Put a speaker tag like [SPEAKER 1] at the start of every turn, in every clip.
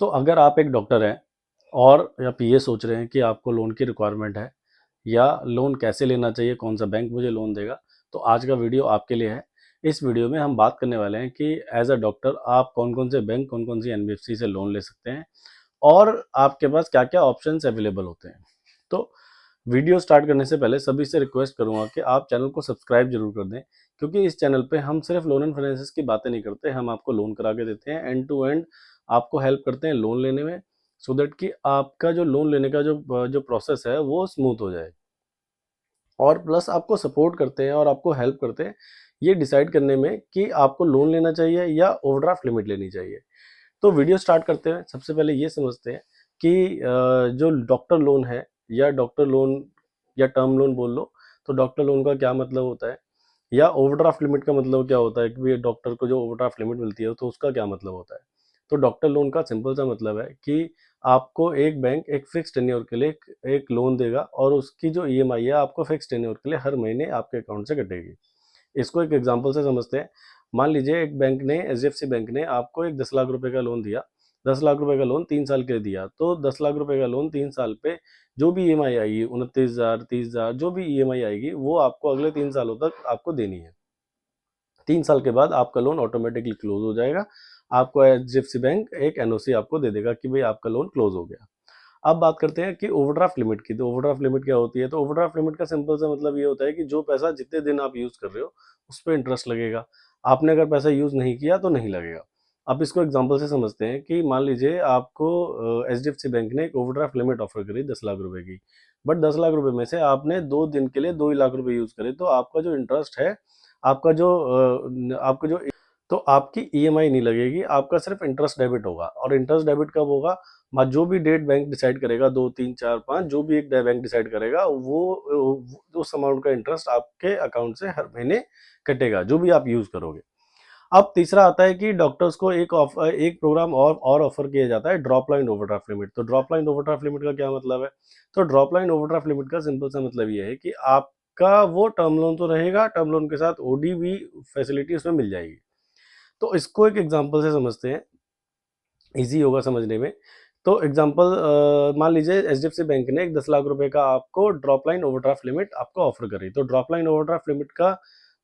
[SPEAKER 1] तो अगर आप एक डॉक्टर हैं और या पीए सोच रहे हैं कि आपको लोन की रिक्वायरमेंट है या लोन कैसे लेना चाहिए, कौन सा बैंक मुझे लोन देगा, तो आज का वीडियो आपके लिए है। इस वीडियो में हम बात करने वाले हैं कि एज अ डॉक्टर आप कौन कौन से बैंक, कौन कौन सी एनबीएफसी से लोन ले सकते हैं और आपके पास क्या क्या ऑप्शंस अवेलेबल होते हैं। तो वीडियो स्टार्ट करने से पहले सभी से रिक्वेस्ट करूंगा कि आप चैनल को सब्सक्राइब जरूर कर दें, क्योंकि इस चैनल पे हम सिर्फ लोन एंड फाइनेंस की बातें नहीं करते, हम आपको लोन करा के देते हैं, एंड टू एंड आपको हेल्प करते हैं लोन लेने में, सो दैट कि आपका जो लोन लेने का जो जो प्रोसेस है वो स्मूथ हो जाए। और प्लस आपको सपोर्ट करते हैं और आपको हेल्प करते हैं ये डिसाइड करने में कि आपको लोन लेना चाहिए या ओवरड्राफ्ट लिमिट लेनी चाहिए। तो वीडियो स्टार्ट करते हैं। सबसे पहले ये समझते हैं कि जो डॉक्टर लोन है या डॉक्टर लोन या टर्म लोन बोल लो, तो डॉक्टर लोन का क्या मतलब होता है या ओवरड्राफ्ट लिमिट का मतलब क्या होता है कि भाई डॉक्टर को जो ओवरड्राफ्ट लिमिट मिलती है तो उसका क्या मतलब होता है। तो डॉक्टर लोन का सिंपल सा मतलब है कि आपको एक बैंक एक फिक्स टेन्योर के लिए एक लोन देगा और उसकी जो ईएमआई है आपको फिक्स टेन्योर के लिए हर महीने आपके अकाउंट से कटेगी। इसको एक एग्जांपल से समझते हैं। मान लीजिए एक बैंक ने, एचडीएफसी बैंक ने आपको एक 10 लाख रुपए का लोन दिया। 10 लाख रुपए का लोन 3 साल के लिए दिया, तो 10 लाख रुपए का लोन 3 साल पे जो भी ईएमआई आएगी, 29,000, 30,000, जो भी ईएमआई आएगी वो आपको अगले 3 सालों तक आपको देनी है। 3 साल के बाद आपका लोन ऑटोमेटिकली क्लोज हो जाएगा। आपको एचडीएफसी बैंक एक एनओसी आपको दे देगा कि भाई आपका लोन क्लोज हो गया। अब बात करते हैं कि ओवरड्राफ्ट लिमिट की। तो ओवरड्राफ्ट लिमिट क्या होती है? तो ओवरड्राफ्ट लिमिट का सिंपल सा मतलब ये होता है कि जो पैसा जितने दिन आप यूज कर रहे हो उस पर इंटरेस्ट लगेगा। आपने अगर पैसा यूज नहीं किया तो नहीं लगेगा। अब इसको एग्जांपल से समझते हैं कि मान लीजिए आपको एचडीएफसी बैंक ने एक ओवरड्राफ्ट लिमिट ऑफर करी 10 लाख रुपए की, बट 10 लाख रुपए में से आपने 2 दिन के लिए 2 ही लाख रुपए यूज करे, तो आपका जो इंटरेस्ट है, आपका जो आपका जो तो आपकी ईएमआई नहीं लगेगी, आपका सिर्फ इंटरेस्ट डेबिट होगा। और इंटरेस्ट डेबिट कब होगा? जो भी डेट बैंक डिसाइड करेगा, 2, 3, 4, 5, जो भी एक बैंक डिसाइड करेगा वो उस अमाउंट का इंटरेस्ट आपके अकाउंट से हर महीने कटेगा, जो भी आप यूज करोगे। अब तीसरा आता है कि डॉक्टर्स को एक प्रोग्राम और ऑफर किया जाता है, ड्रॉप लाइन ओवरड्राफ्ट लिमिट। तो ड्रॉप लाइन ओवरड्राफ्ट लिमिट का क्या मतलब है? तो ड्रॉप लाइन ओवरड्राफ्ट लिमिट का सिंपल सा मतलब ये है कि आपका वो टर्म लोन तो रहेगा, टर्म लोन के साथ ओडी भी फैसिलिटी उसमें मिल जाएगी। तो इसको एक एग्जांपल से समझते हैं, इजी होगा समझने में। तो एग्जांपल, मान लीजिए एचडीएफसी बैंक ने एक 10 लाख रुपए का आपको ड्रॉप लाइन ओवरड्राफ्ट लिमिट आपको ऑफर करी। तो ड्रॉप लाइन ओवरड्राफ्ट लिमिट का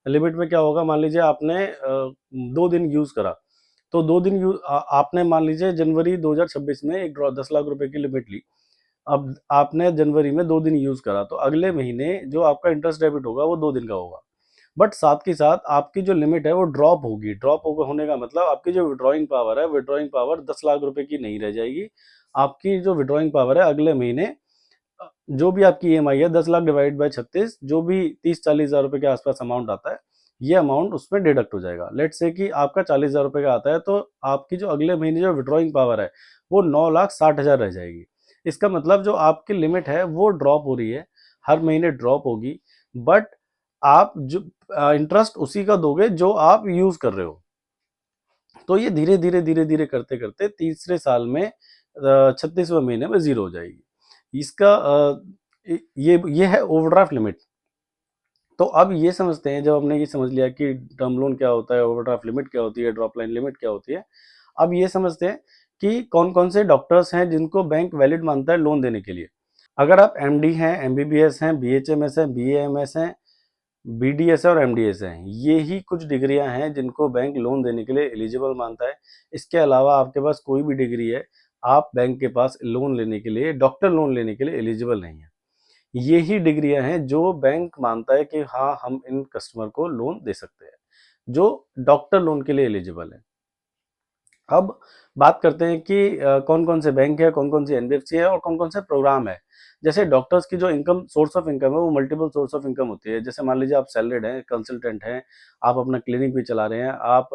[SPEAKER 1] लिमिट में क्या होगा? मान लीजिए आपने 2 दिन यूज करा, तो 2 दिन आपने मान लीजिए जनवरी 2026 में एक 10 लाख रुपए की लिमिट ली। अब आपने जनवरी में 2 दिन यूज करा, तो अगले महीने जो आपका इंटरेस्ट डेबिट होगा वो 2 दिन का होगा। बट साथ के साथ आपकी जो लिमिट है वो ड्रॉप होगी। होने का मतलब आपकी जो विड्रॉइंग पावर है, विड्रॉइंग पावर 10 लाख रुपए की नहीं रह जाएगी। आपकी जो विड्रॉइंग पावर है अगले महीने, जो भी आपकी ईएमआई है, 10 लाख डिवाइड बाय 36, जो भी 30-40 हजार रुपए के आसपास अमाउंट आता है, ये अमाउंट उसमें डिडक्ट हो जाएगा। लेट से कि आपका 40 हजार रुपए का आता है, तो आपकी जो अगले महीने जो विड्रॉइंग पावर है वो 9,60,000 रह जाएगी। इसका मतलब जो आपकी लिमिट है वो ड्रॉप हो रही है, हर महीने ड्रॉप होगी, बट आप जो इंटरेस्ट उसी का दोगे जो आप यूज कर रहे हो। तो ये धीरे धीरे धीरे धीरे करते करते तीसरे साल में 36वें महीने में जीरो हो जाएगी। इसका ये है ओवरड्राफ्ट लिमिट। तो अब ये समझते हैं, जब हमने ये समझ लिया कि टर्म लोन क्या होता है, ओवरड्राफ्ट लिमिट क्या होती है, ड्रॉप लाइन लिमिट क्या होती है, अब ये समझते हैं कि कौन कौन से डॉक्टर्स हैं जिनको बैंक वैलिड मानता है लोन देने के लिए। अगर आप एमडी हैं, एमबीबीएस हैं, बीएचएमएस हैं, बीएएमएस हैं, बीडीएस और एमडीएस हैं, ये ही कुछ डिग्रियां हैं जिनको बैंक लोन देने के लिए एलिजिबल मानता है। इसके अलावा आपके पास कोई भी डिग्री है, आप बैंक के पास लोन लेने के लिए, डॉक्टर लोन लेने के लिए एलिजिबल नहीं है। ये ही डिग्रियां हैं जो बैंक मानता है कि हाँ, हम इन कस्टमर को लोन दे सकते हैं, जो डॉक्टर लोन के लिए एलिजिबल है। अब बात करते हैं कि कौन कौन से बैंक है, कौन कौन सी एनबीएफसी है और कौन कौन से प्रोग्राम है। जैसे डॉक्टर्स की जो इनकम, सोर्स ऑफ इनकम है, वो मल्टीपल सोर्स ऑफ इनकम होती है। जैसे मान लीजिए आप सैलरीड हैं, कंसल्टेंट हैं, आप अपना क्लिनिक भी चला रहे हैं, आप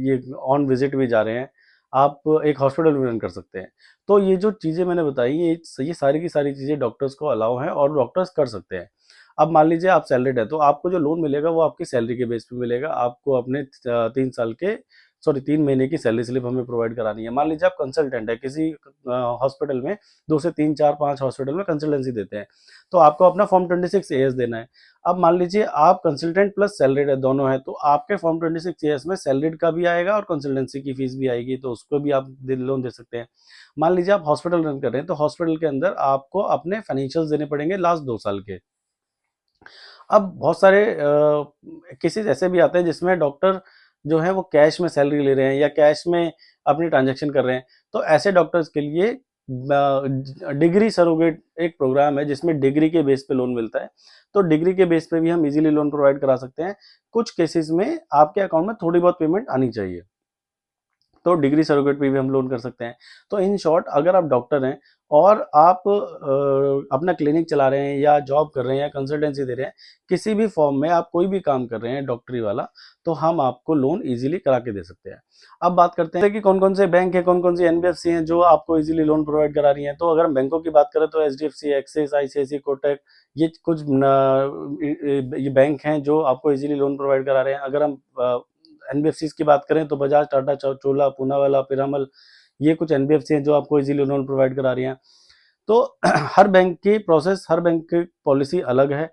[SPEAKER 1] ये ऑन विजिट भी जा रहे हैं, आप एक हॉस्पिटल भी रन कर सकते हैं। तो ये जो चीज़ें मैंने बताई, ये सारी की सारी चीज़ें डॉक्टर्स को अलाउ हैं और डॉक्टर्स कर सकते हैं। अब मान लीजिए आप सैलरीड है, तो आपको जो लोन मिलेगा वो आपकी सैलरी के बेस पे मिलेगा। आपको अपने 3 साल के सॉरी 3 महीने की सैलरी स्लिप हमें प्रोवाइड करानी है। मान लीजिए आप कंसल्टेंट है किसी हॉस्पिटल में, 2 से 3, 4, 5 हॉस्पिटल में कंसल्टेंसी देते हैं, तो आपको अपना फॉर्म 26 एएस देना है। अब मान लीजिए आप कंसल्टेंट प्लस सैलरीड है, दोनों है, तो आपके फॉर्म 26 एएस में सैलरीड का भी आएगा और कंसल्टेंसी की फीस भी आएगी, तो उसको भी आप लोन दे सकते हैं। मान लीजिए आप हॉस्पिटल रन कर रहे हैं, तो हॉस्पिटल के अंदर आपको अपने फाइनेंशियल्स देने पड़ेंगे लास्ट 2 साल के। अब बहुत सारे केसेस ऐसे भी आते हैं जिसमें डॉक्टर जो है वो कैश में सैलरी ले रहे हैं या कैश में अपनी ट्रांजैक्शन कर रहे हैं, तो ऐसे डॉक्टर्स के लिए डिग्री सरोगेट एक प्रोग्राम है जिसमें डिग्री के बेस पे लोन मिलता है। तो डिग्री के बेस पे भी हम इजीली लोन प्रोवाइड करा सकते हैं। कुछ केसेस में आपके अकाउंट में थोड़ी बहुत पेमेंट आनी चाहिए, तो डिग्री सरोगेट पे भी हम लोन कर सकते हैं। तो इन शॉर्ट, अगर आप डॉक्टर हैं और आप अपना क्लिनिक चला रहे हैं या जॉब कर रहे हैं या कंसल्टेंसी दे रहे हैं, किसी भी फॉर्म में आप कोई भी काम कर रहे हैं डॉक्टरी वाला, तो हम आपको लोन इजीली करा के दे सकते हैं। अब बात करते हैं कि कौन कौन से बैंक है, कौन कौन सी एनबीएफसी हैं जो आपको इजीली लोन प्रोवाइड करा रही हैं। तो अगर हम बैंकों की बात करें तो एचडीएफसी, एक्सिस, आईसीआईसी, कोटक, ये कुछ ये बैंक हैं जो आपको इजीली लोन प्रोवाइड करा रहे हैं। अगर हम एनबीएफसी की बात करें तो बजाज, टाटा, चोला, पूनावाला, पिरामल, ये कुछ एनबीएफसी हैं जो आपको इजीली लोन प्रोवाइड करा रही हैं। तो हर बैंक की प्रोसेस, हर बैंक की पॉलिसी अलग है।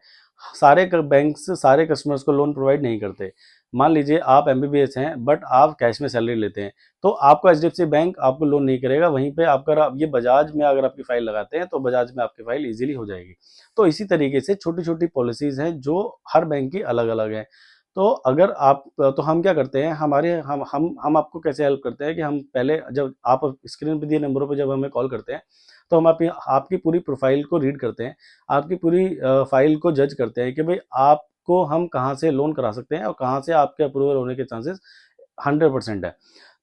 [SPEAKER 1] सारे बैंक्स सारे कस्टमर्स को लोन प्रोवाइड नहीं करते। मान लीजिए आप एमबीबीएस हैं बट आप कैश में सैलरी लेते हैं, तो आपको एचडीएफसी बैंक आपको लोन नहीं करेगा। वहीं पे आप ये बजाज में अगर आपकी फाइल लगाते हैं तो बजाज में आपकी फाइल इजीली हो जाएगी। तो इसी तरीके से छोटी छोटी पॉलिसीज हैं जो हर बैंक की अलग अलग है। तो अगर आप, तो हम क्या करते हैं, हमारे हम आपको कैसे हेल्प करते हैं कि हम पहले, जब आप स्क्रीन पे दिए नंबरों पे जब हमें कॉल करते हैं, तो हम आपकी पूरी प्रोफाइल को रीड करते हैं, आपकी पूरी फाइल को जज करते हैं कि भाई आपको हम कहाँ से लोन करा सकते हैं और कहाँ से आपके अप्रूवल होने के चांसेस 100% है।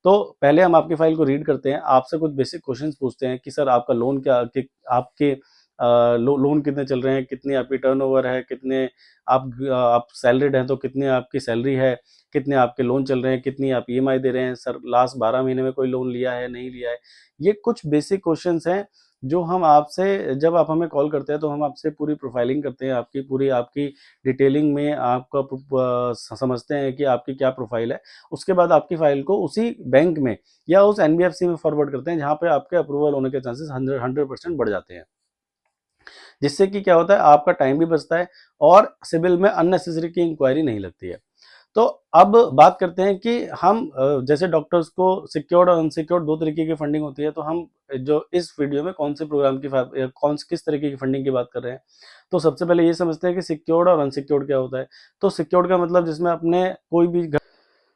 [SPEAKER 1] तो पहले हम आपकी फाइल को रीड करते हैं, आपसे कुछ बेसिक क्वेश्चंस पूछते हैं कि सर आपका लोन क्या, कि आपके लोन कितने चल रहे हैं, कितनी आपकी टर्नओवर है, कितने आप सैलरीड हैं तो कितनी आपकी सैलरी है, कितने आपके लोन चल रहे हैं, कितनी आप ईएमआई दे रहे हैं, सर लास्ट 12 महीने में कोई लोन लिया है, नहीं लिया है। ये कुछ बेसिक क्वेश्चंस हैं जो हम आपसे, जब आप हमें कॉल करते हैं तो हम आपसे पूरी प्रोफाइलिंग करते हैं, आपकी डिटेलिंग में आपका समझते हैं कि आपकी क्या प्रोफाइल है। उसके बाद आपकी फाइल को उसी बैंक में या उस एनबीएफसी में फॉरवर्ड करते हैं जहाँ पे आपके अप्रूवल होने के चांसेस 100% बढ़ जाते हैं। जिससे कि क्या होता है, आपका टाइम भी बचता है और सिविल में अननेसेसरी की इंक्वायरी नहीं लगती है। तो अब बात करते हैं कि हम जैसे डॉक्टर्स को सिक्योर्ड और अनसिक्योर्ड 2 तरीके की फंडिंग होती है, तो हम जो इस वीडियो में कौन से प्रोग्राम की किस तरीके की फंडिंग की बात कर रहे हैं। तो सबसे पहले ये समझते हैं कि सिक्योर्ड और अनसिक्योर्ड क्या होता है। तो सिक्योर्ड का मतलब जिसमें अपने कोई भी,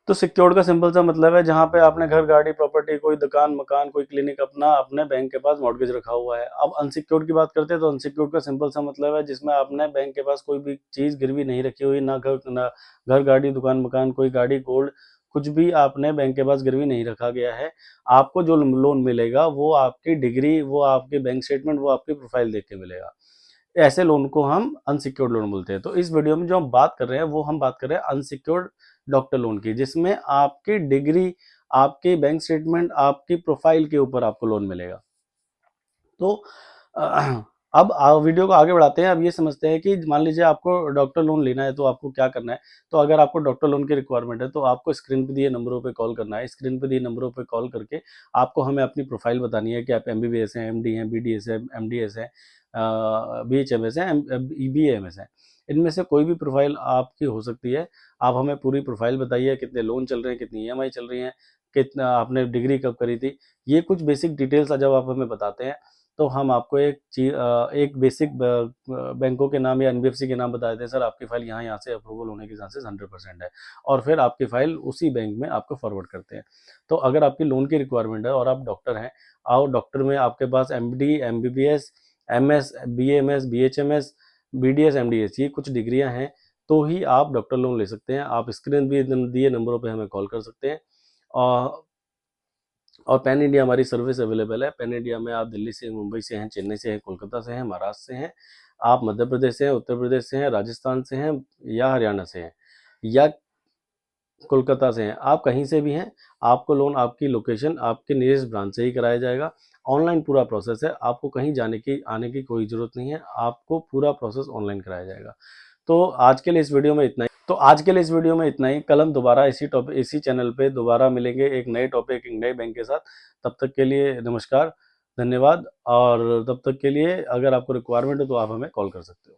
[SPEAKER 1] तो सिक्योर्ड का सिंपल सा मतलब है जहाँ पे आपने घर, गाड़ी, प्रॉपर्टी, कोई दुकान, मकान, कोई क्लिनिक अपना अपने बैंक के पास मॉर्गेज रखा हुआ है। अब अनसिक्योर्ड की बात करते हैं तो अनसिक्योर्ड का सिंपल सा मतलब है जिसमें आपने बैंक के पास कोई भी चीज गिरवी नहीं रखी हुई, ना घर, गाड़ी, दुकान, मकान, कोई गाड़ी, गोल्ड, कुछ भी आपने बैंक के पास गिरवी नहीं रखा गया है। आपको जो लोन मिलेगा वो आपकी डिग्री, वो आपके बैंक स्टेटमेंट, वो आपकी प्रोफाइल देख के मिलेगा। ऐसे लोन को हम अनसिक्योर्ड लोन बोलते हैं। तो इस वीडियो में जो हम बात कर रहे हैं वो हम बात कर रहे हैं अनसिक्योर्ड डॉक्टर लोन की, जिसमें आपकी डिग्री, आपके बैंक स्टेटमेंट, आपकी प्रोफाइल के ऊपर आपको लोन मिलेगा। तो अब वीडियो को आगे बढ़ाते हैं। अब ये समझते हैं कि मान लीजिए आपको डॉक्टर लोन लेना है तो आपको क्या करना है। तो अगर आपको डॉक्टर लोन की रिक्वायरमेंट है तो आपको स्क्रीन पे दिए नंबरों पे कॉल करना है। स्क्रीन पे दिए नंबरों पे कॉल करके आपको हमें अपनी प्रोफाइल बतानी है कि आप एमबीबीएस हैं, एमडी हैं, बीडीएस है, एमडीएस है, बीएचएमएस है, बीएएमएस है। इनमें से कोई भी प्रोफाइल आपकी हो सकती है। आप हमें पूरी प्रोफाइल बताइए, कितने लोन चल रहे हैं, कितनी ईएमआई चल रही है, कितना आपने डिग्री कब करी थी। ये कुछ बेसिक डिटेल्स जब आप हमें बताते हैं तो हम आपको एक बेसिक बैंकों के नाम या एनबीएफसी के नाम बता देते हैं, सर आपकी फाइल यहाँ से अप्रूवल होने के चांसेस 100% है, और फिर आपकी फाइल उसी बैंक में आपको फॉरवर्ड करते हैं। तो अगर आपकी लोन की रिक्वायरमेंट है और आप डॉक्टर हैं, और डॉक्टर में आपके पास MD, MBBS, MS, BMS, BHMS, BDS, MDS, ये कुछ डिग्रियां हैं, तो ही आप डॉक्टर लोन ले सकते हैं। आप स्क्रीन भी दिए नंबरों पे हमें कॉल कर सकते हैं। और पैन इंडिया हमारी सर्विस अवेलेबल है। पैन इंडिया में आप दिल्ली से, मुंबई से हैं, चेन्नई से हैं, कोलकाता से हैं, महाराष्ट्र से हैं, आप मध्य प्रदेश से हैं, उत्तर प्रदेश से हैं, राजस्थान से हैं, या हरियाणा से हैं, या कोलकाता से हैं, आप कहीं से भी हैं, आपको लोन आपकी लोकेशन, आपके नियरेस्ट ब्रांच से ही कराया जाएगा। ऑनलाइन पूरा प्रोसेस है, आपको कहीं आने की कोई ज़रूरत नहीं है, आपको पूरा प्रोसेस ऑनलाइन कराया जाएगा। तो आज के लिए इस वीडियो में इतना ही। तो आज के लिए इस वीडियो में इतना ही। कल हम दोबारा इसी चैनल पे दोबारा मिलेंगे एक नए टॉपिक, एक नए बैंक के साथ। तब तक के लिए नमस्कार, धन्यवाद। और तब तक के लिए अगर आपको रिक्वायरमेंट हो तो आप हमें कॉल कर सकते हो।